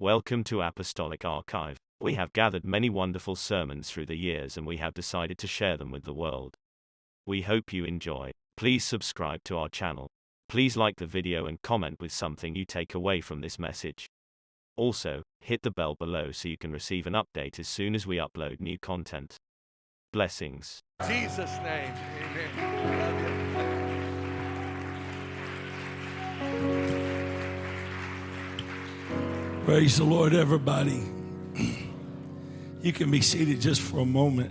Welcome to Apostolic Archive. We have gathered many wonderful sermons through the years and we have decided to share them with the world. We hope you enjoy. Please subscribe to our channel. Please like the video and comment with something you take away from this message. Also, hit the bell below so you can receive an update as soon as we upload new content. Blessings. In Jesus' name, amen. Love you. Praise the Lord, everybody. You can be seated just for a moment.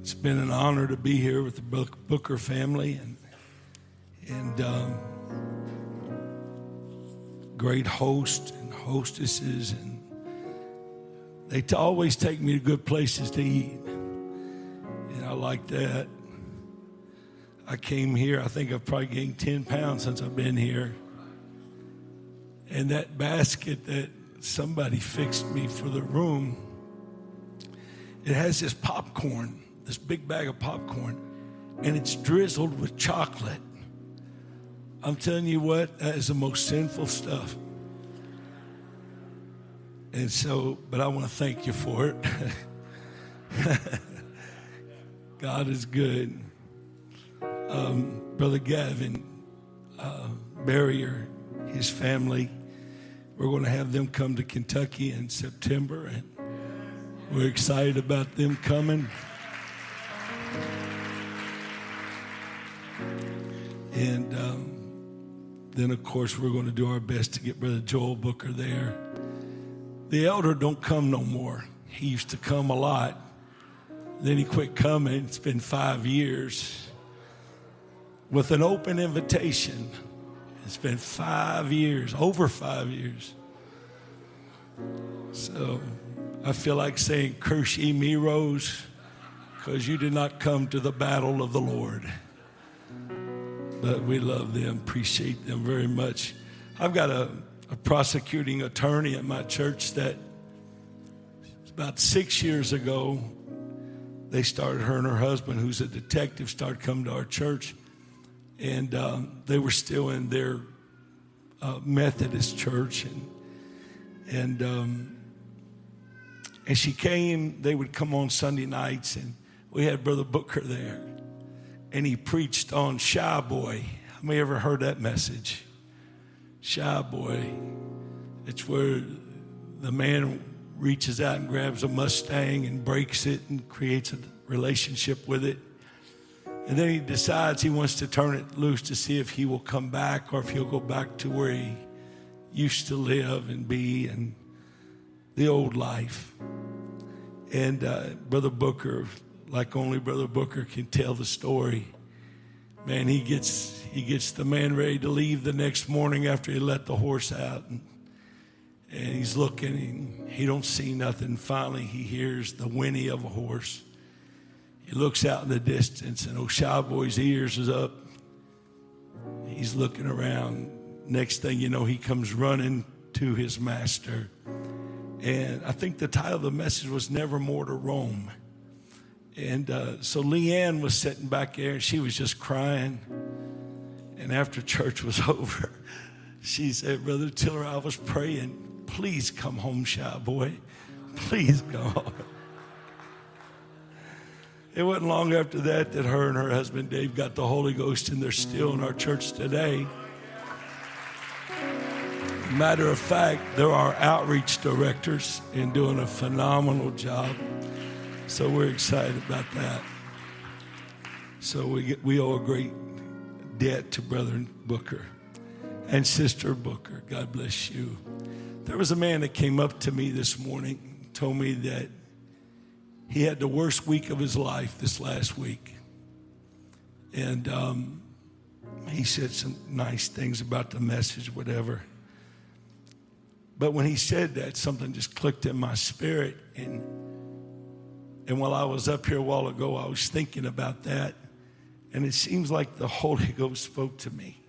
It's been an honor to be here with the Booker family and great hosts and hostesses, and they always take me to good places to eat, and I like that. I came here, I think I've probably gained 10 pounds since I've been here. And that basket that somebody fixed me for the room, it has this popcorn, this big bag of popcorn, and it's drizzled with chocolate. I'm telling you what, that is the most sinful stuff. And so, but I want to thank you for it. God is good. Brother Gavin, Barrier, his family, we're going to have them come to Kentucky in September, and we're excited about them coming. And then, of course, we're going to do our best to get Brother Joel Booker there. The elder don't come no more. He used to come a lot. Then he quit coming. It's been 5 years with an open invitation. It's been 5 years, over 5 years. So I feel like saying, curse ye me, Rose, because you did not come to the battle of the Lord. But we love them, appreciate them very much. I've got a prosecuting attorney at my church that about 6 years ago, they started, her and her husband, who's a detective, started coming to our church. And they were still in their Methodist church, and she came. They would come on Sunday nights, and we had Brother Booker there, and he preached on Shy Boy. Have you ever heard that message? Shy Boy. It's where the man reaches out and grabs a Mustang and breaks it and creates a relationship with it. And then he decides he wants to turn it loose to see if he will come back or if he'll go back to where he used to live and be and the old life. And Brother Booker, like only Brother Booker can tell the story, man, he gets the man ready to leave the next morning after he let the horse out. And he's looking and he don't see nothing. Finally, he hears the whinny of a horse. He looks out in the distance, and Shy Boy's ears is up. He's looking around. Next thing you know, he comes running to his master. And I think the title of the message was Never More to Roam. And so Leanne was sitting back there, and she was just crying. And after church was over, she said, Brother Tiller, I was praying, please come home, Shy Boy. Please go home. It wasn't long after that her and her husband Dave got the Holy Ghost, and they're still in our church today. Matter of fact, they're our outreach directors and doing a phenomenal job. So we're excited about that. So we owe a great debt to Brother Booker and Sister Booker. God bless you. There was a man that came up to me this morning, told me that he had the worst week of his life this last week. And he said some nice things about the message, whatever. But when he said that, something just clicked in my spirit. And while I was up here a while ago, I was thinking about that. And it seems like the Holy Ghost spoke to me.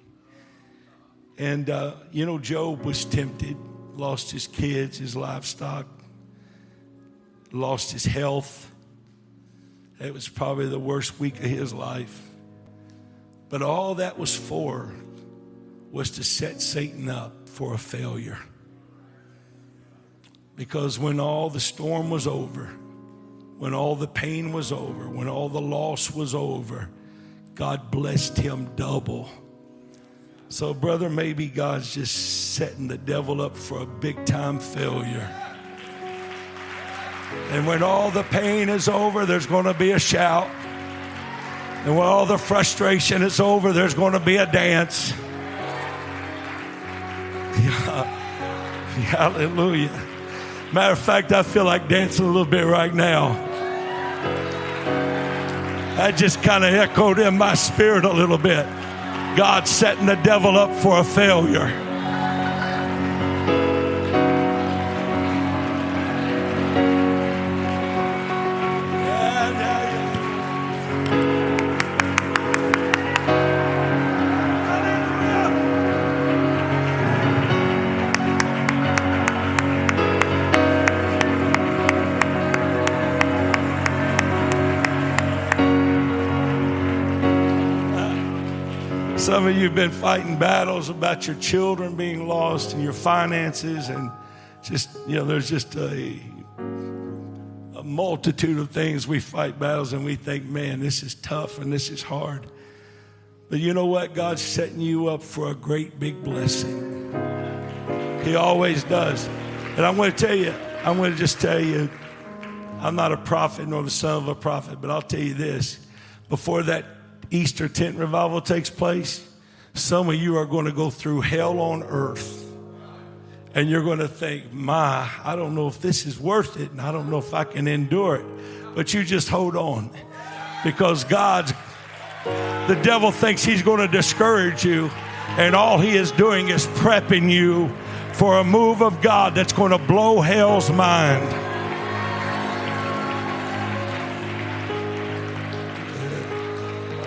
And, Job was tempted, lost his kids, his livestock, lost his health. It was probably the worst week of his life. But all that was to set Satan up for a failure. Because when all the storm was over, when all the pain was over, when all the loss was over, God blessed him double. So, brother, maybe God's just setting the devil up for a big-time failure. And when all the pain is over, there's going to be a shout. And when all the frustration is over, there's going to be a dance. Yeah. Hallelujah. Matter of fact, I feel like dancing a little bit right now. That just kind of echoed in my spirit a little bit. God setting the devil up for a failure. Some of you have been fighting battles about your children being lost and your finances, and just, there's just a multitude of things we fight battles, and we think, man, this is tough and this is hard. But you know what? God's setting you up for a great big blessing. He always does. And I'm going to just tell you, I'm not a prophet nor the son of a prophet, but I'll tell you this. Before that Easter tent revival takes place, some of you are going to go through hell on earth. And you're going to think, I don't know if this is worth it, and I don't know if I can endure it. But you just hold on. Because the devil thinks he's going to discourage you, and all he is doing is prepping you for a move of God that's going to blow hell's mind.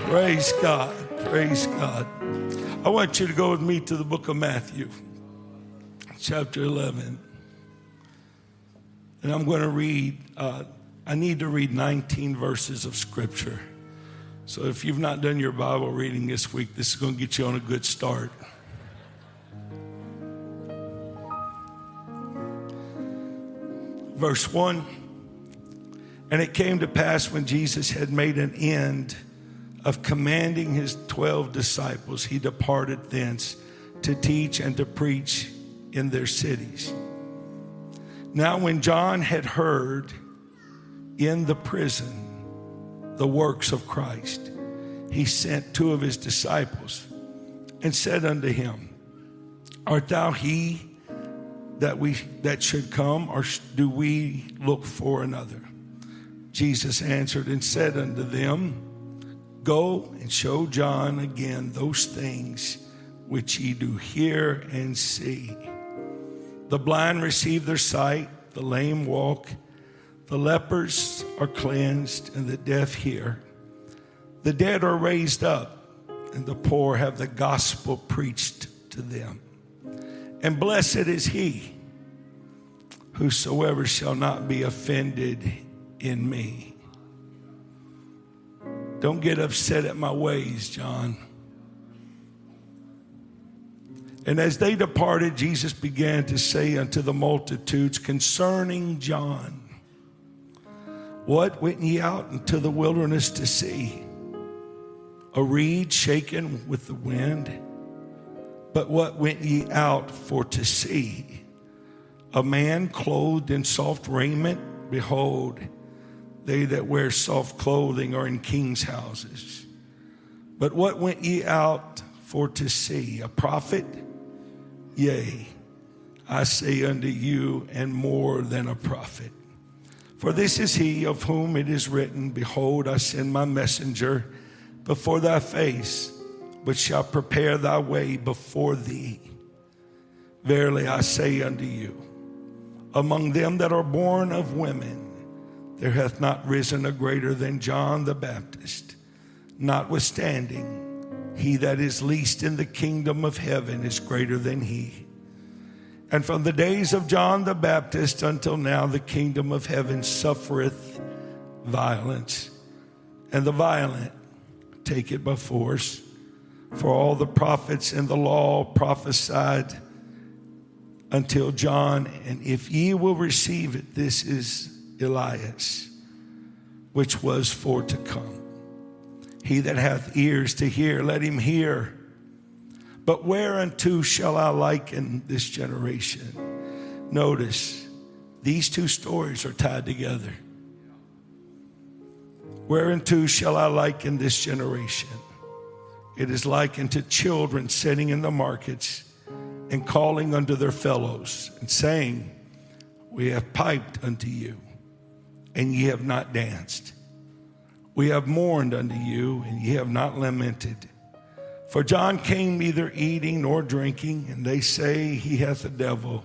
Praise God. Praise God. I want you to go with me to the book of Matthew, chapter 11. And I'm going to read, I need to read 19 verses of Scripture. So if you've not done your Bible reading this week, this is going to get you on a good start. Verse 1. And it came to pass when Jesus had made an end of commanding his 12 disciples, he departed thence to teach and to preach in their cities. Now when John had heard in the prison the works of Christ, he sent 2 of his disciples and said unto him, Art thou he that should come, or do we look for another? Jesus answered and said unto them, Go and show John again those things which ye do hear and see. The blind receive their sight, the lame walk, the lepers are cleansed, and the deaf hear. The dead are raised up, and the poor have the gospel preached to them. And blessed is he whosoever shall not be offended in me. Don't get upset at my ways, John. And as they departed, Jesus began to say unto the multitudes concerning John, What went ye out into the wilderness to see? A reed shaken with the wind? But what went ye out for to see? A man clothed in soft raiment? Behold, they that wear soft clothing are in kings' houses. But what went ye out for to see? A prophet? Yea, I say unto you, and more than a prophet. For this is he of whom it is written, Behold, I send my messenger before thy face, which shall prepare thy way before thee. Verily I say unto you, among them that are born of women, there hath not risen a greater than John the Baptist. Notwithstanding, he that is least in the kingdom of heaven is greater than he. And from the days of John the Baptist until now, the kingdom of heaven suffereth violence, and the violent take it by force. For all the prophets and the law prophesied until John. And if ye will receive it, this is Elias, which was for to come. He that hath ears to hear, let him hear. But whereunto shall I liken this generation? Notice, these two stories are tied together. Whereunto shall I liken this generation? It is likened to children sitting in the markets and calling unto their fellows and saying, we have piped unto you, and ye have not danced. We have mourned unto you, and ye have not lamented. For John came neither eating nor drinking, and they say he hath a devil.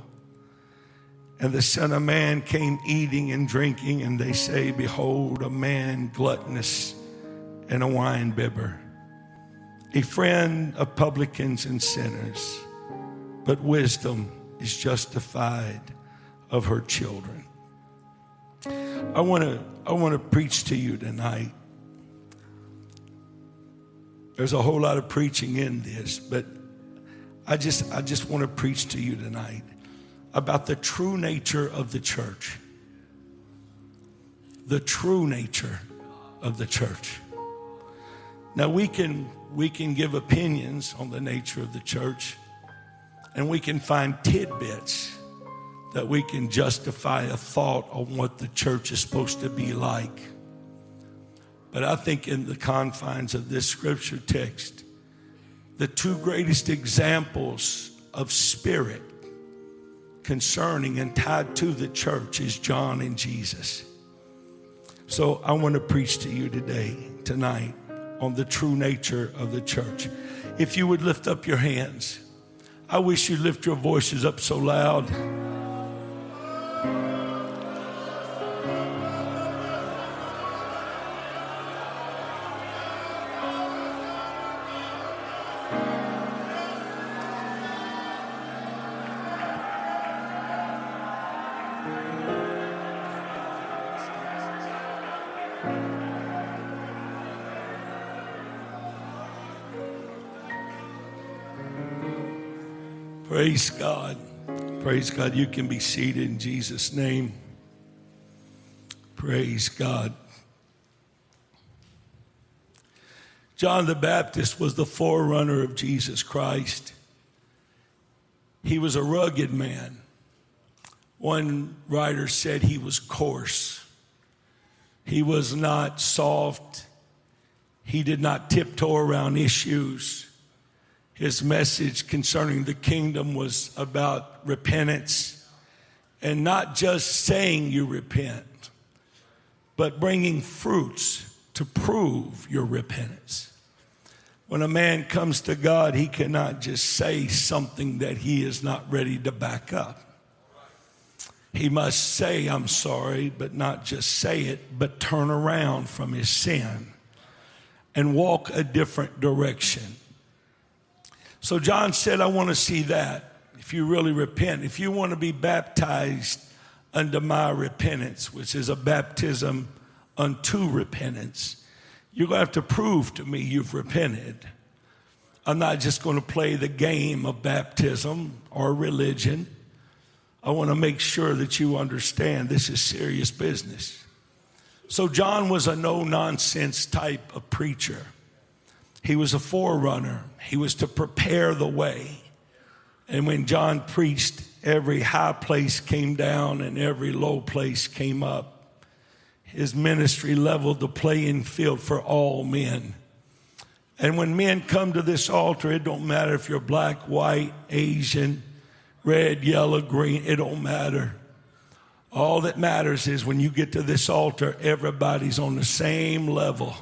And the Son of Man came eating and drinking, and they say, behold, a man gluttonous and a winebibber, a friend of publicans and sinners. But wisdom is justified of her children. I want to preach to you tonight. There's a whole lot of preaching in this, but I just want to preach to you tonight about the true nature of the church. The true nature of the church. Now we can give opinions on the nature of the church, and we can find tidbits that we can justify a thought on what the church is supposed to be like. But I think in the confines of this scripture text, the two greatest examples of spirit concerning and tied to the church is John and Jesus. So I want to preach to you tonight, on the true nature of the church. If you would lift up your hands. I wish you'd lift your voices up so loud. Praise God. Praise God. You can be seated in Jesus' name. Praise God. John the Baptist was the forerunner of Jesus Christ. He was a rugged man. One writer said he was coarse. He was not soft. He did not tiptoe around issues. His message concerning the kingdom was about repentance, and not just saying you repent, but bringing fruits to prove your repentance. When a man comes to God, he cannot just say something that he is not ready to back up. He must say, I'm sorry, but not just say it, but turn around from his sin and walk a different direction. So John said, I want to see that. If you really repent, if you want to be baptized unto my repentance, which is a baptism unto repentance, you're going to have to prove to me you've repented. I'm not just going to play the game of baptism or religion. I want to make sure that you understand this is serious business. So John was a no-nonsense type of preacher. He was a forerunner. He was to prepare the way. And when John preached, every high place came down and every low place came up. His ministry leveled the playing field for all men. And when men come to this altar, it don't matter if you're black, white, Asian, red, yellow, green, it don't matter. All that matters is when you get to this altar, everybody's on the same level.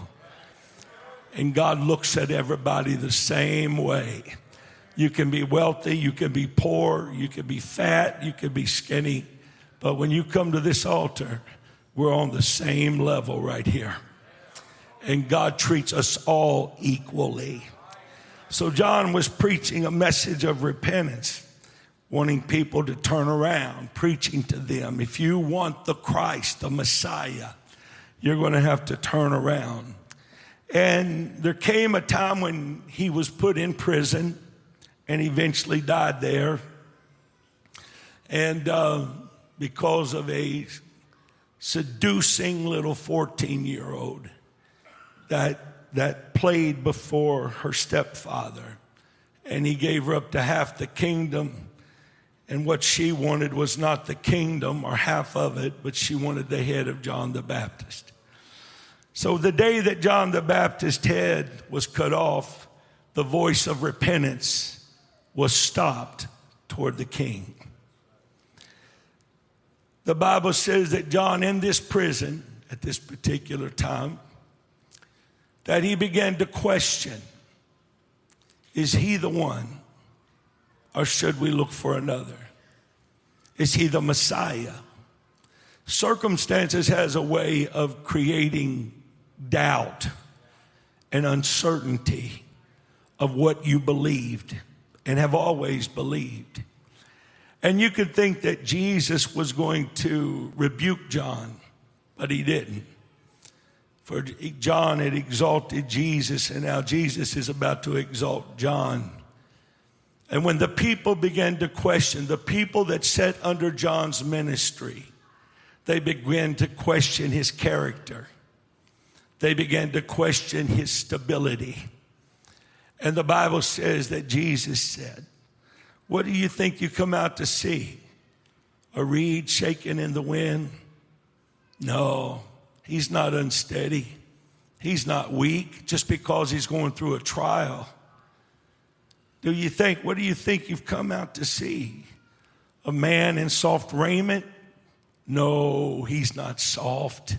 And God looks at everybody the same way. You can be wealthy, you can be poor, you can be fat, you can be skinny. But when you come to this altar, we're on the same level right here. And God treats us all equally. So John was preaching a message of repentance, wanting people to turn around, preaching to them. If you want the Christ, the Messiah, you're going to have to turn around. And there came a time when he was put in prison and eventually died there. And because of a seducing little 14-year-old that played before her stepfather. And he gave her up to half the kingdom. And what she wanted was not the kingdom or half of it, but she wanted the head of John the Baptist. So the day that John the Baptist's head was cut off, the voice of repentance was stopped toward the king. The Bible says that John, in this prison at this particular time, that he began to question, is he the one, or should we look for another? Is he the Messiah? Circumstances has a way of creating doubt and uncertainty of what you believed and have always believed. And you could think that Jesus was going to rebuke John, but he didn't. For John had exalted Jesus, and now Jesus is about to exalt John. And when the people began to question, the people that sat under John's ministry, they began to question his character. They began to question his stability. And the Bible says that Jesus said, what do you think you come out to see? A reed shaking in the wind? No, he's not unsteady. He's not weak just because he's going through a trial. What do you think you've come out to see? A man in soft raiment? No, he's not soft.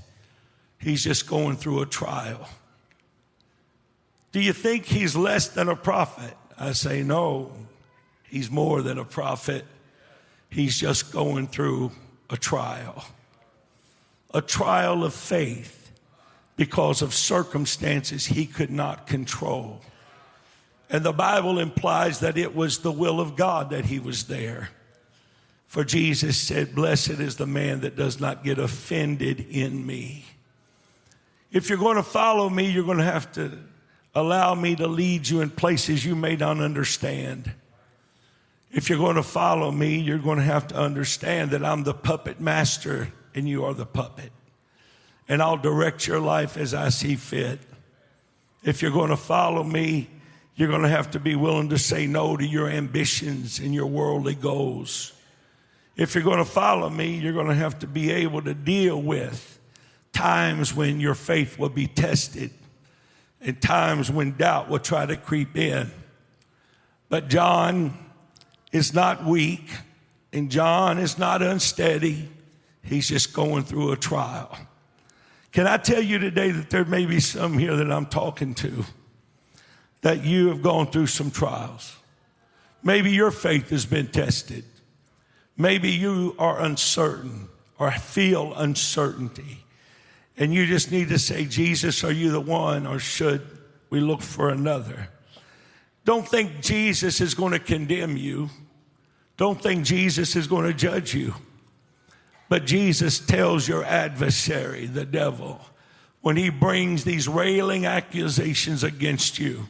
He's just going through a trial. Do you think he's less than a prophet? I say no, he's more than a prophet. He's just going through a trial of faith because of circumstances he could not control. And the Bible implies that it was the will of God that he was there. For Jesus said, blessed is the man that does not get offended in me. If you're going to follow me, you're going to have to allow me to lead you in places you may not understand. If you're going to follow me, you're going to have to understand that I'm the puppet master and you are the puppet. And I'll direct your life as I see fit. If you're going to follow me, you're going to have to be willing to say no to your ambitions and your worldly goals. If you're going to follow me, you're going to have to be able to deal with times when your faith will be tested and times when doubt will try to creep in. But John is not weak and John is not unsteady. He's just going through a trial. Can I tell you today that there may be some here that I'm talking to that you have gone through some trials. Maybe your faith has been tested. Maybe you are uncertain or feel uncertainty. And you just need to say, Jesus, are you the one, or should we look for another? Don't think Jesus is going to condemn you. Don't think Jesus is going to judge you. But Jesus tells your adversary, the devil, when he brings these railing accusations against you,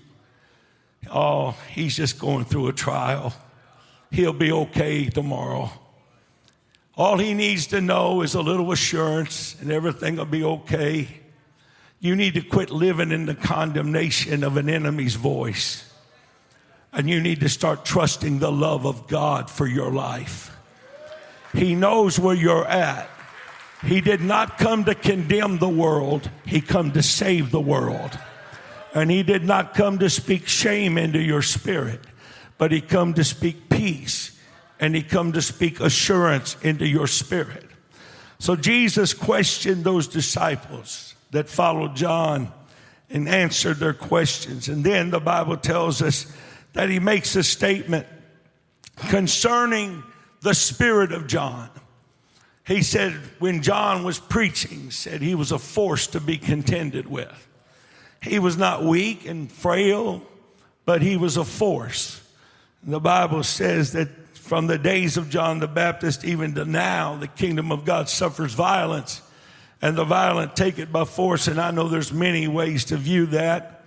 oh, he's just going through a trial. He'll be okay tomorrow. All he needs to know is a little assurance and everything will be okay. You need to quit living in the condemnation of an enemy's voice. And you need to start trusting the love of God for your life. He knows where you're at. He did not come to condemn the world. He come to save the world. And he did not come to speak shame into your spirit, but he come to speak peace, and he come to speak assurance into your spirit. So Jesus questioned those disciples that followed John and answered their questions. And then the Bible tells us that he makes a statement concerning the spirit of John. He said when John was preaching, said he was a force to be contended with. He was not weak and frail, but he was a force. And the Bible says that from the days of John the Baptist even to now, the kingdom of God suffers violence, and the violent take it by force. And I know there's many ways to view that.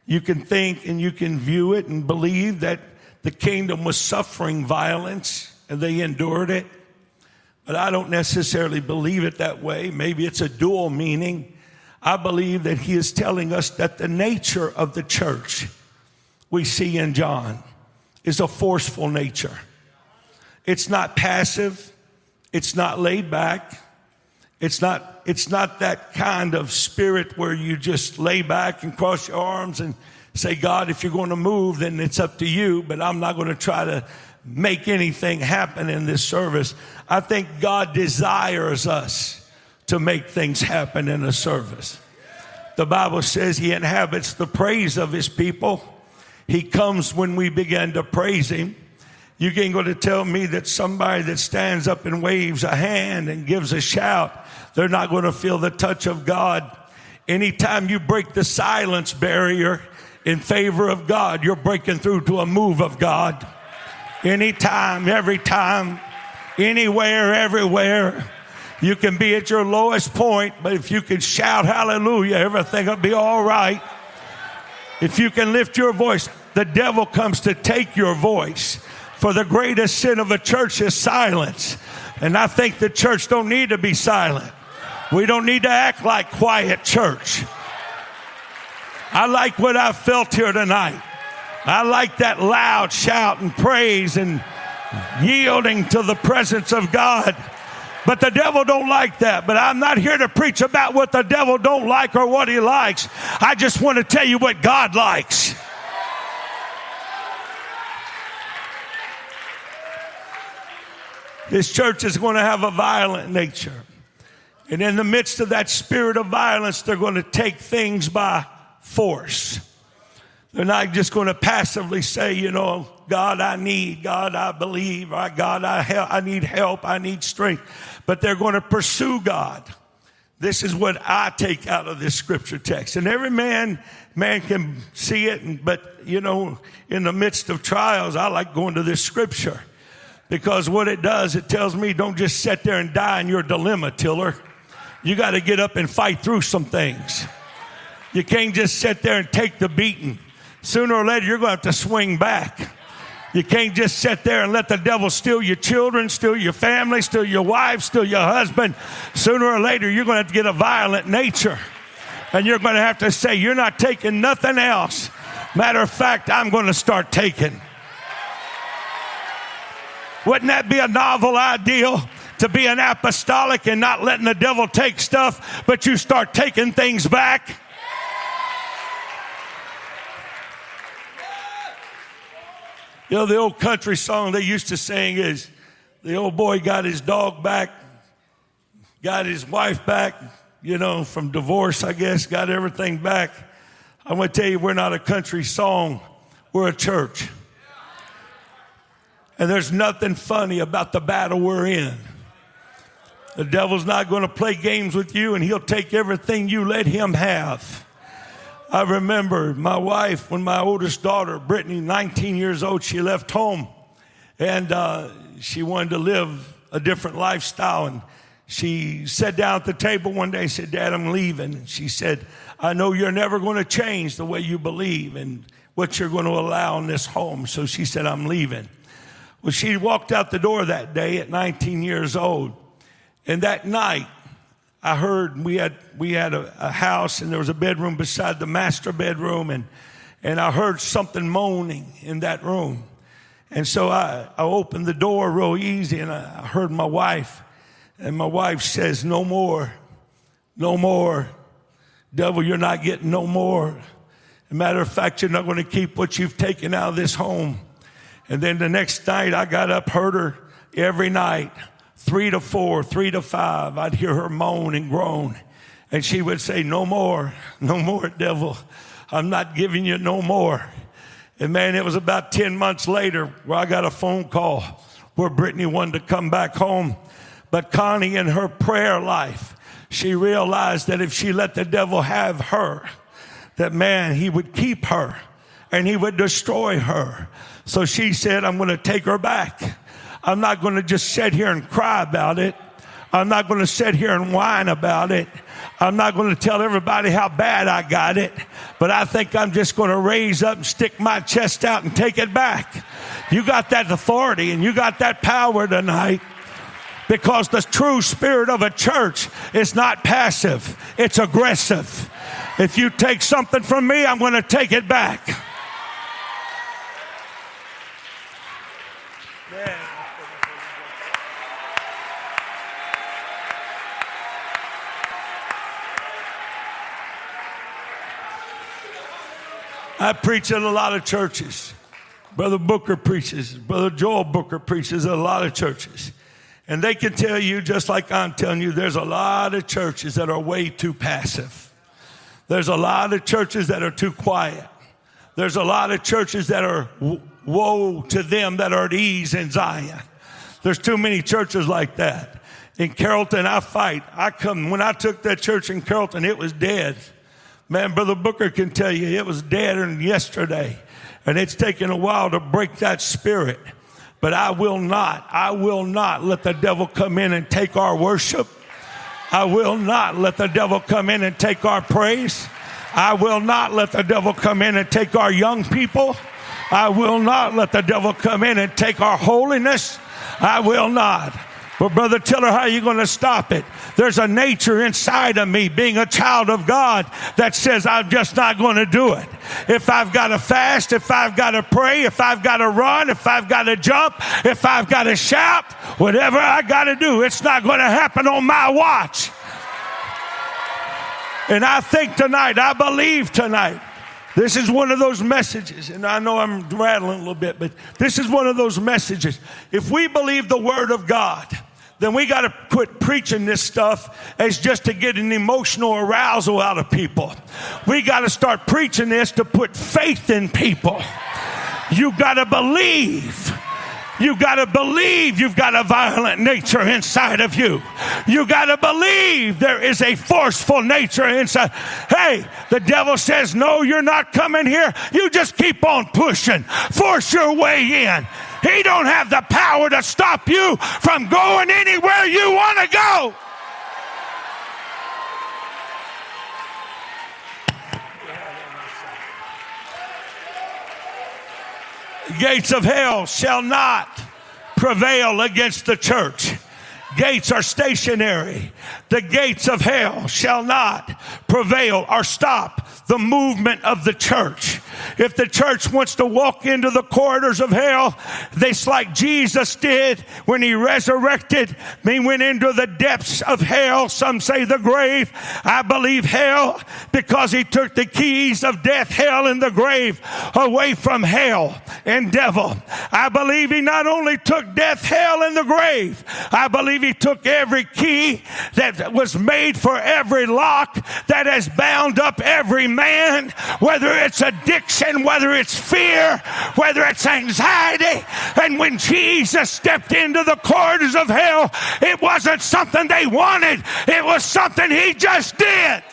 You can think and you can view it and believe that the kingdom was suffering violence and they endured it. But I don't necessarily believe it that way. Maybe it's a dual meaning. I believe that he is telling us that the nature of the church we see in John is a forceful nature. It's not passive. It's not laid back. It's not that kind of spirit where you just lay back and cross your arms and say, God, if you're going to move, then it's up to you, but I'm not going to try to make anything happen in this service. I think God desires us to make things happen in a service. The Bible says he inhabits the praise of his people. He comes when we begin to praise him. You ain't going to tell me that somebody that stands up and waves a hand and gives a shout, they're not going to feel the touch of God. Anytime you break the silence barrier in favor of God, you're breaking through to a move of God. Anytime, every time, anywhere, everywhere. You can be at your lowest point, but if you can shout hallelujah, everything will be all right. If you can lift your voice, the devil comes to take your voice. For the greatest sin of a church is silence. And I think the church don't need to be silent. We don't need to act like quiet church. I like what I felt here tonight. I like that loud shout and praise and yielding to the presence of God. But the devil don't like that. But I'm not here to preach about what the devil don't like or what he likes. I just want to tell you what God likes. This church is going to have a violent nature. And in the midst of that spirit of violence, they're going to take things by force. They're not just going to passively say, you know, God, I need, God, I believe, or God, I need help, I need strength. But they're going to pursue God. This is what I take out of this scripture text. And every man can see it, but, you know, in the midst of trials, I like going to this scripture. Because what it does, it tells me don't just sit there and die in your dilemma, Tiller. You got to get up and fight through some things. You can't just sit there and take the beating. Sooner or later, you're going to have to swing back. You can't just sit there and let the devil steal your children, steal your family, steal your wife, steal your husband. Sooner or later, you're going to have to get a violent nature. And you're going to have to say, you're not taking nothing else. Matter of fact, I'm going to start taking. Wouldn't that be a novel ideal? To be an apostolic and not letting the devil take stuff, but you start taking things back? You know, the old country song they used to sing is, the old boy got his dog back, got his wife back, you know, from divorce, I guess, got everything back. I'm going to tell you, we're not a country song. We're a church. And there's nothing funny about the battle we're in. The devil's not going to play games with you, and he'll take everything you let him have. I remember my wife, when my oldest daughter, Brittany, 19 years old, she left home, and she wanted to live a different lifestyle. And she sat down at the table one day and said, Dad, I'm leaving. And she said, I know you're never going to change the way you believe and what you're going to allow in this home. So she said, I'm leaving. Well, she walked out the door that day at 19 years old. And that night, I heard we had a house, and there was a bedroom beside the master bedroom, and I heard something moaning in that room. And so I opened the door real easy, and I heard my wife. And my wife says, no more, no more. Devil, you're not getting no more. As a matter of fact, you're not going to keep what you've taken out of this home. And then the next night, I got up, heard her every night, 3 to 4, 3 to 5. I'd hear her moan and groan. And she would say, no more, devil. I'm not giving you no more. And man, it was about 10 months later where I got a phone call where Brittany wanted to come back home. But Connie, in her prayer life, she realized that if she let the devil have her, that man, he would keep her and he would destroy her. So she said, I'm going to take her back. I'm not going to just sit here and cry about it. I'm not going to sit here and whine about it. I'm not going to tell everybody how bad I got it. But I think I'm just going to raise up and stick my chest out and take it back. You got that authority and you got that power tonight, because the true spirit of a church is not passive, it's aggressive. If you take something from me, I'm going to take it back. I preach at a lot of churches. Brother Booker preaches. Brother Joel Booker preaches at a lot of churches. And they can tell you, just like I'm telling you, there's a lot of churches that are way too passive. There's a lot of churches that are too quiet. There's a lot of churches that are woe to them that are at ease in Zion. There's too many churches like that. In Carrollton, I fight. When I took that church in Carrollton, it was dead. Man, Brother Booker can tell you it was dead yesterday. And it's taken a while to break that spirit. But I will not let the devil come in and take our worship. I will not let the devil come in and take our praise. I will not let the devil come in and take our young people. I will not let the devil come in and take our holiness. I will not. But Brother Tiller, how are you going to stop it? There's a nature inside of me, being a child of God, that says I'm just not going to do it. If I've got to fast, if I've got to pray, if I've got to run, if I've got to jump, if I've got to shout, whatever I got to do, it's not going to happen on my watch. And I think tonight, I believe tonight, this is one of those messages, and I know I'm rattling a little bit, but this is one of those messages. If we believe the Word of God, then we got to quit preaching this stuff as just to get an emotional arousal out of people. We got to start preaching this to put faith in people. You got to believe. You got to believe you've got a violent nature inside of you. You got to believe there is a forceful nature inside. Hey, the devil says, no, you're not coming here. You just keep on pushing. Force your way in. He don't have the power to stop you from going anywhere you want to go. Gates of hell shall not prevail against the church. Gates are stationary. The gates of hell shall not prevail or stop the movement of the church. If the church wants to walk into the corridors of hell, it's like Jesus did when he resurrected. He went into the depths of hell. Some say the grave. I believe hell, because he took the keys of death, hell, and the grave away from hell and devil. I believe he not only took death, hell, and the grave. I believe he took every key that was made for every lock that has bound up every man, whether it's addiction, whether it's fear, whether it's anxiety. And when Jesus stepped into the corridors of hell, it wasn't something they wanted. It was something he just did.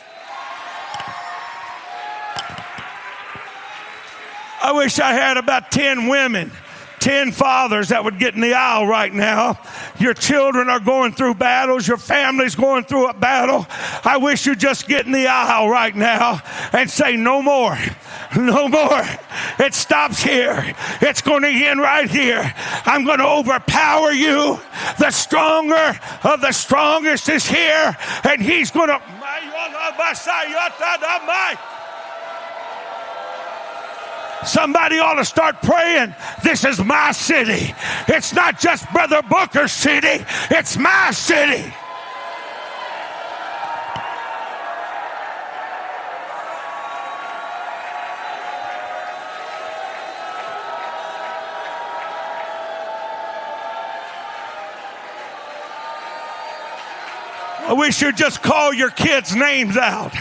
I wish I had about 10 women, 10 fathers that would get in the aisle right now. Your children are going through battles. Your family's going through a battle. I wish you'd just get in the aisle right now and say, no more. No more. It stops here. It's going to end right here. I'm going to overpower you. The stronger of the strongest is here, and he's going to... Somebody ought to start praying. This is my city. It's not just Brother Booker's city. It's my city. I wish you'd just call your kids' names out.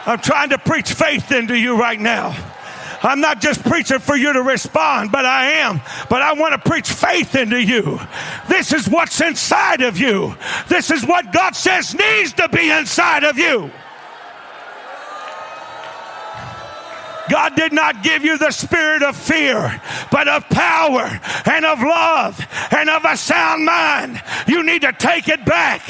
I'm trying to preach faith into you right now. I'm not just preaching for you to respond, but I am. But I want to preach faith into you. This is what's inside of you. This is what God says needs to be inside of you. God did not give you the spirit of fear, but of power and of love and of a sound mind. You need to take it back.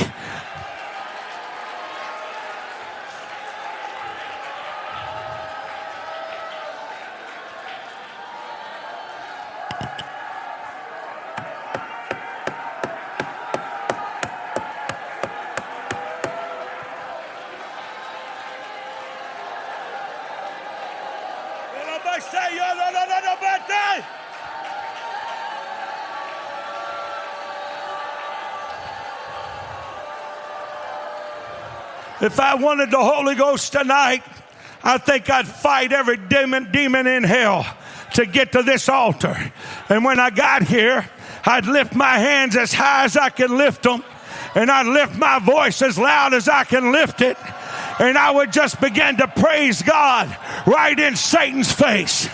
If I wanted the Holy Ghost tonight, I think I'd fight every demon in hell to get to this altar. And when I got here, I'd lift my hands as high as I can lift them, and I'd lift my voice as loud as I can lift it, and I would just begin to praise God right in Satan's face.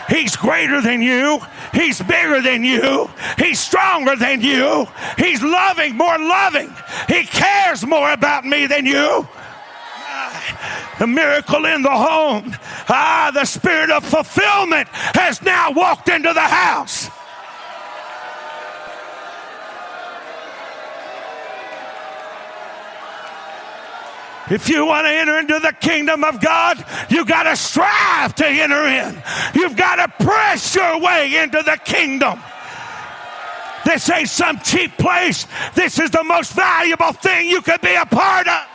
He's greater than you. He's bigger than you. He's stronger than you. He's loving, more loving. He cares more about me than you. The miracle in the home. The spirit of fulfillment has now walked into the house. If you want to enter into the kingdom of God, you got to strive to enter in. You've got to press your way into the kingdom. This ain't some cheap place. This is the most valuable thing you could be a part of.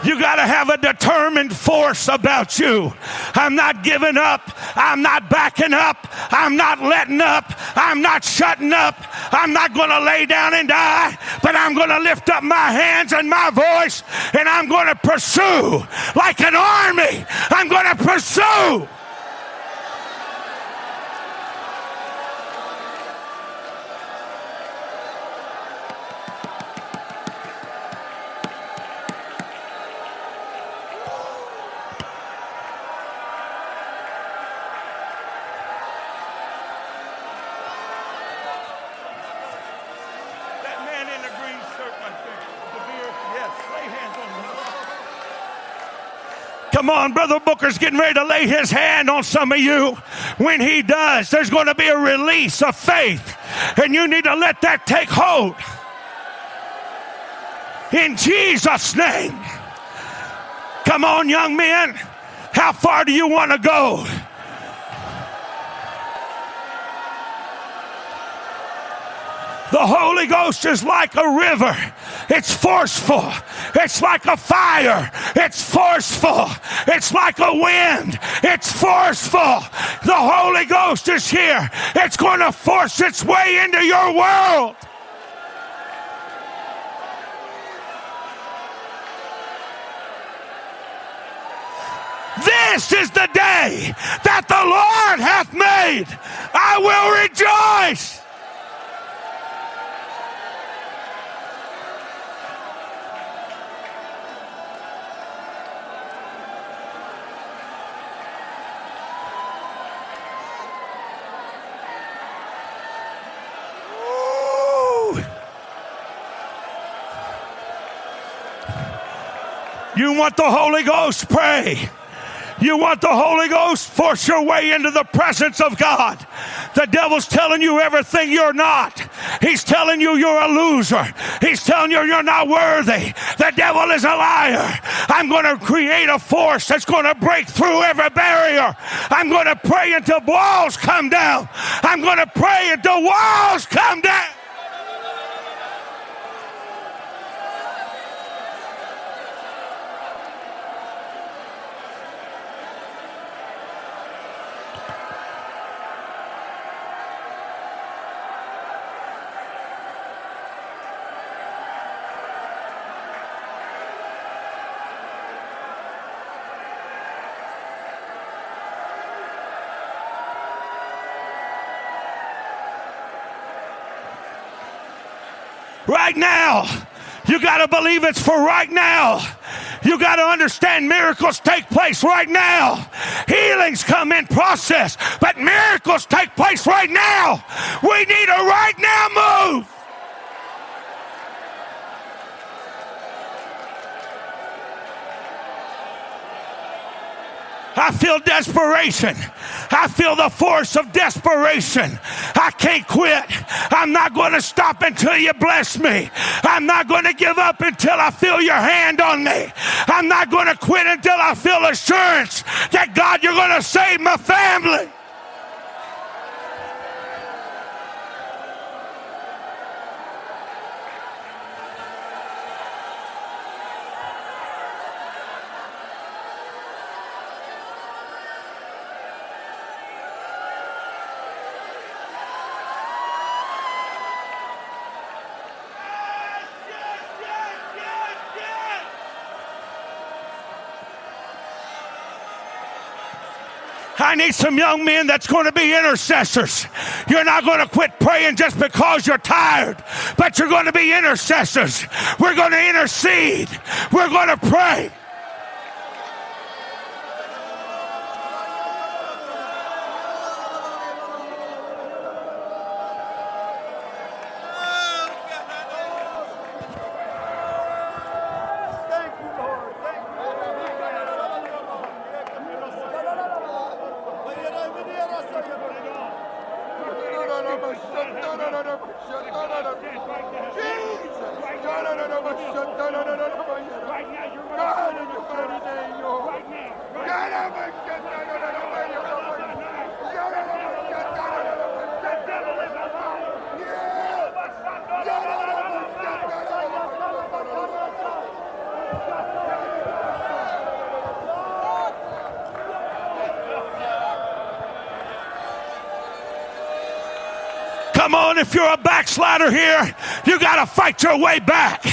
You got to have a determined force about you. I'm not giving up. I'm not backing up. I'm not letting up. I'm not shutting up. I'm not going to lay down and die, but I'm going to lift up my hands and my voice, and I'm going to pursue like an army. I'm going to pursue. Come on, Brother Booker's getting ready to lay his hand on some of you. When he does, there's going to be a release of faith, and you need to let that take hold. In Jesus' name. Come on, young men. How far do you want to go? The Holy Ghost is like a river. It's forceful. It's like a fire. It's forceful. It's like a wind. It's forceful. The Holy Ghost is here. It's going to force its way into your world. This is the day that the Lord hath made. I will rejoice. You want the Holy Ghost? Pray. You want the Holy Ghost? Force your way into the presence of God. The devil's telling you everything you're not. He's telling you you're a loser. He's telling you you're not worthy. The devil is a liar. I'm going to create a force that's going to break through every barrier. I'm going to pray until walls come down. I'm going to pray until walls come down. Right now. You got to believe it's for right now. You got to understand miracles take place right now. Healings come in process, but miracles take place right now. We need a right now move. I feel desperation. I feel the force of desperation. I can't quit. I'm not going to stop until you bless me. I'm not going to give up until I feel your hand on me. I'm not going to quit until I feel assurance that, God, you're going to save my family. I need some young men that's going to be intercessors. You're not going to quit praying just because you're tired, but you're going to be intercessors. We're going to intercede. We're going to pray. Come on, if you're a backslider here, you got to fight your way back.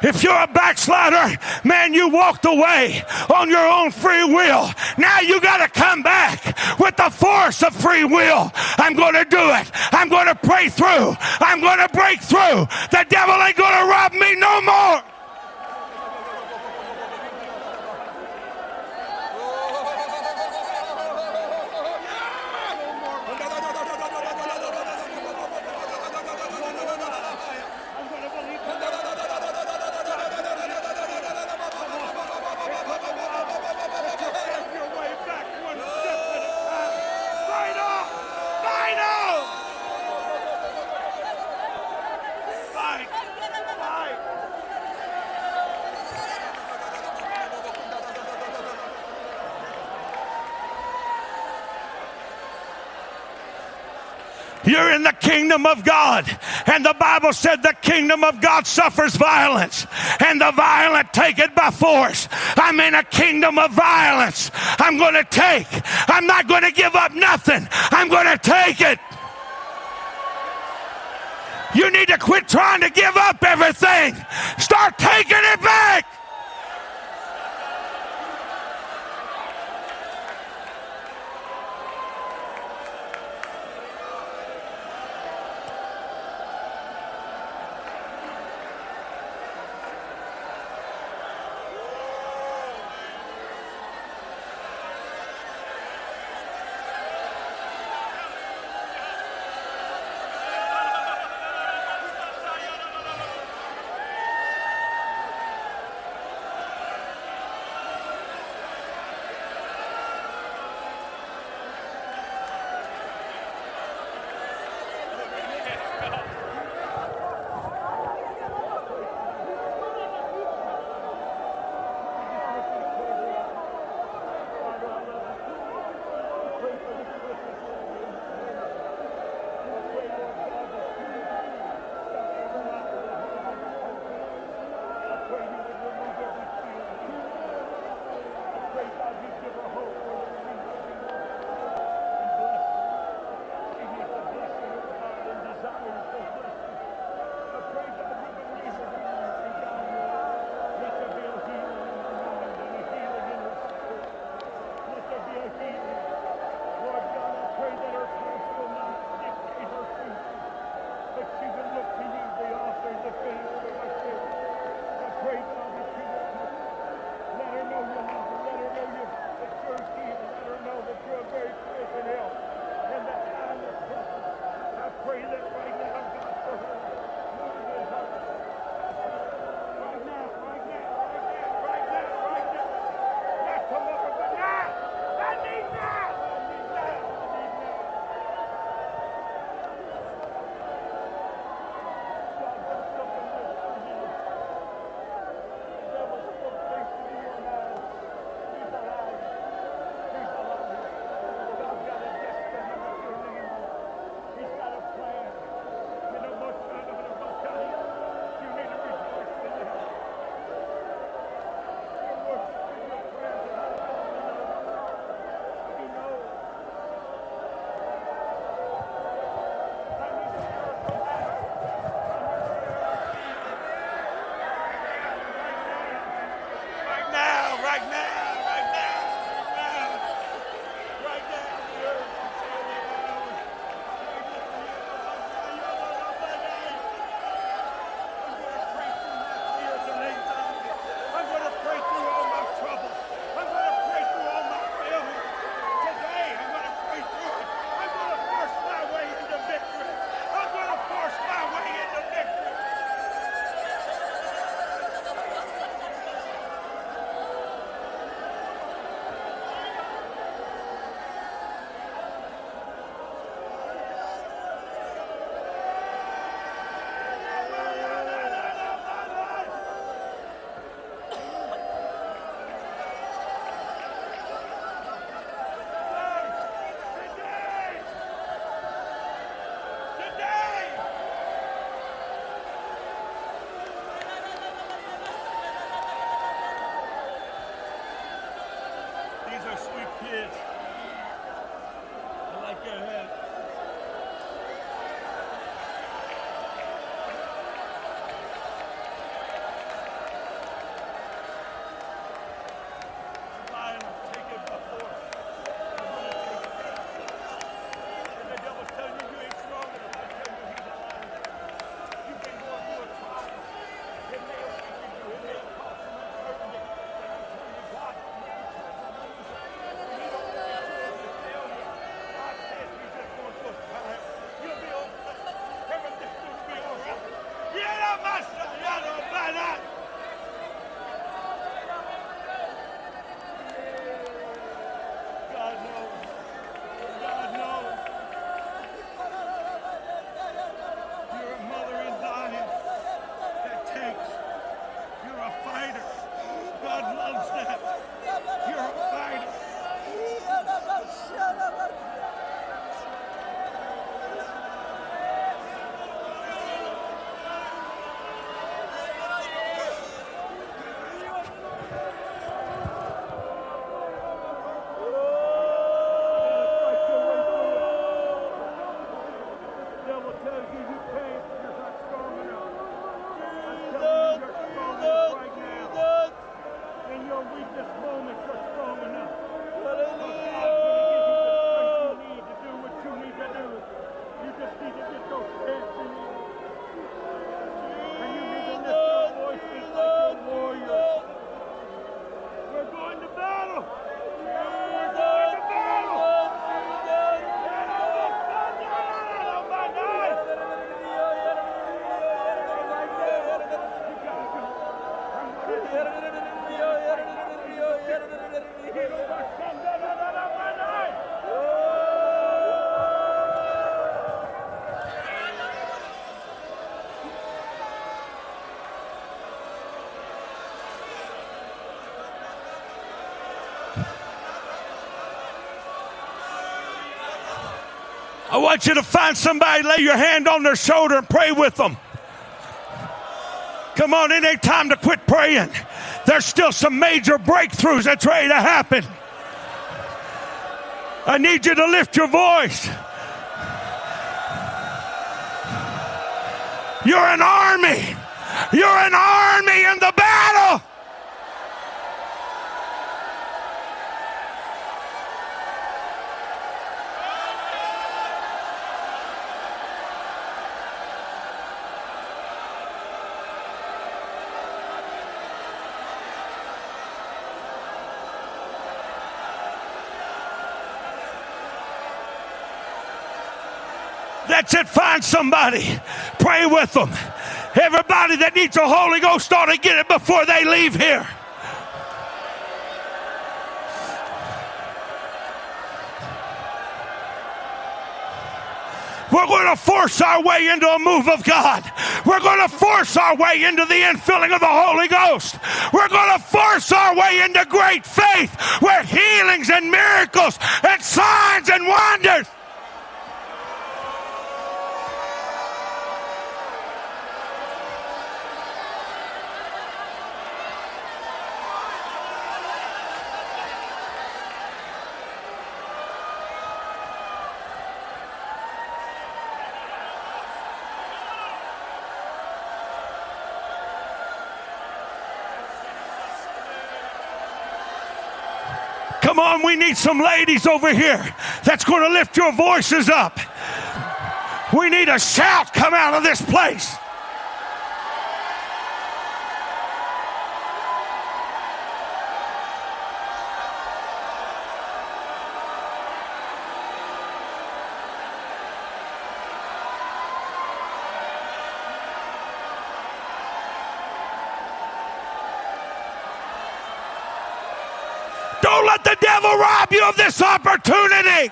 If you're a backslider, man, you walked away on your own free will. Now you got to come back with the force of free will. I'm going to do it. I'm going to pray through. I'm going to break through. The devil ain't going to rob me no more. You're in the kingdom of God. And the Bible said the kingdom of God suffers violence, and the violent take it by force. I'm in a kingdom of violence. I'm going to take. I'm not going to give up nothing. I'm going to take it. You need to quit trying to give up everything. Start taking it back. Kids, I like your head. Lion, take it by force. And the devil's telling you ain't strong enough. I tell you he's a liar. You've been going through a trial. It may have weakened you. It may have caused some uncertainty. But I tell you, God, He don't want you to fail you. God says you're just going through a trial. You'll be okay. Everything will be all right. Yeah, my son. Yeah, no, bad eye. God knows. God knows. You're a mother in Zion that takes. You're a fighter. God loves that. You're a fighter. The devil tells you you can't. You're not strong enough. I'm telling you, you're strong enough right now. In your weakest moment, you're strong enough. God's going to give you the strength you need to do what you need to do. You just need to get those steps in you. And you need to lift your voices like a warrior. We're going to battle. We're going to battle. Oh my God. Right there. You gotta go. I'm going to I want you to find somebody, lay your hand on their shoulder and pray with them. Come on, it ain't time to quit praying. There's still some major breakthroughs that's ready to happen. I need you to lift your voice. You're an army. You're an army in the battle. That's it. Find somebody. Pray with them. Everybody that needs the Holy Ghost ought to get it before they leave here. We're going to force our way into a move of God. We're going to force our way into the infilling of the Holy Ghost. We're going to force our way into great faith where healings and miracles and signs and wonders. Come on, we need some ladies over here that's going to lift your voices up. We need a shout come out of this place. Don't let the devil rob you of this opportunity.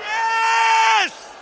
Yes!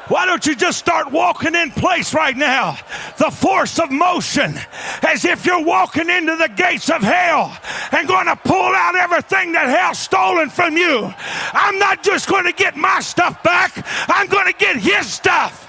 Why don't you just start walking in place right now? The force of motion, as if you're walking into the gates of hell and going to pull out everything that hell's stolen from you. I'm not just going to get my stuff back. I'm going to get his stuff.